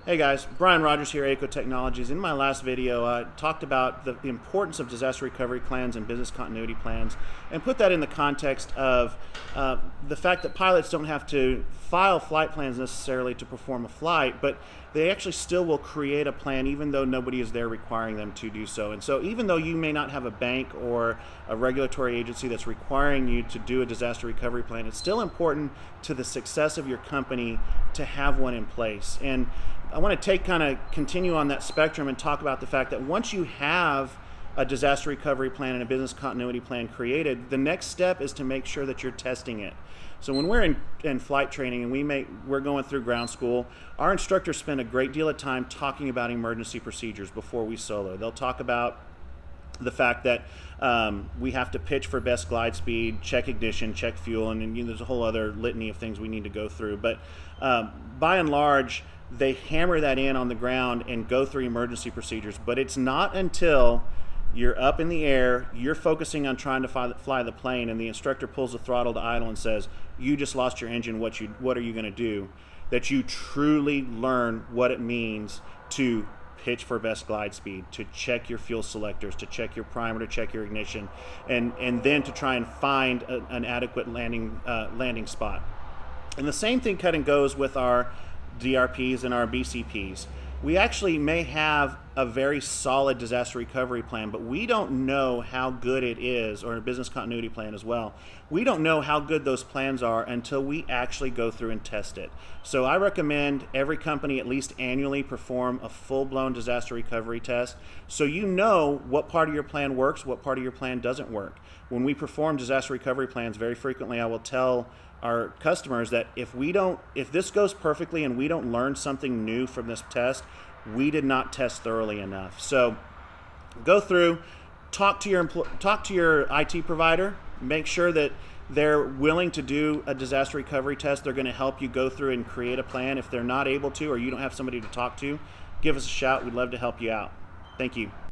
Hey guys, Brian Rogers here, ACO Technologies. In my last video, I talked about the importance of disaster recovery plans and business continuity plans, and put that in the context of the fact that pilots don't have to file flight plans necessarily to perform a flight, but they actually still will create a plan even though nobody is there requiring them to do so. And so even though you may not have a bank or a regulatory agency that's requiring you to do a disaster recovery plan, it's still important to the success of your company to have one in place. And I want to continue on that spectrum and talk about the fact that once you have a disaster recovery plan and a business continuity plan created, the next step is to make sure that you're testing it. So when we're in flight training and we're going through ground school, our instructors spend a great deal of time talking about emergency procedures before we solo. They'll talk about the fact that we have to pitch for best glide speed, check ignition, check fuel, and there's a whole other litany of things we need to go through. But by and large, they hammer that in on the ground and go through emergency procedures. But it's not until you're up in the air, you're focusing on trying to fly the plane, and the instructor pulls the throttle to idle and says, "You just lost your engine, what are you going to do?" that you truly learn what it means to pitch for best glide speed, to check your fuel selectors, to check your primer, to check your ignition, and then to try and find an adequate landing spot. And the same thing kind of goes with our DRPs and our BCPs. We actually may have a very solid disaster recovery plan, but we don't know how good it is, or a business continuity plan as well. We don't know how good those plans are until we actually go through and test it. So I recommend every company at least annually perform a full-blown disaster recovery test so you know what part of your plan works, what part of your plan doesn't work. When we perform disaster recovery plans, very frequently I will tell our customers that if this goes perfectly and we don't learn something new from this test, we did not test thoroughly enough. So go through, talk to your IT provider, make sure that they're willing to do a disaster recovery test. They're going to help you go through and create a plan. If they're not able to, or you don't have somebody to talk to, give us a shout. We'd love to help you out. Thank you.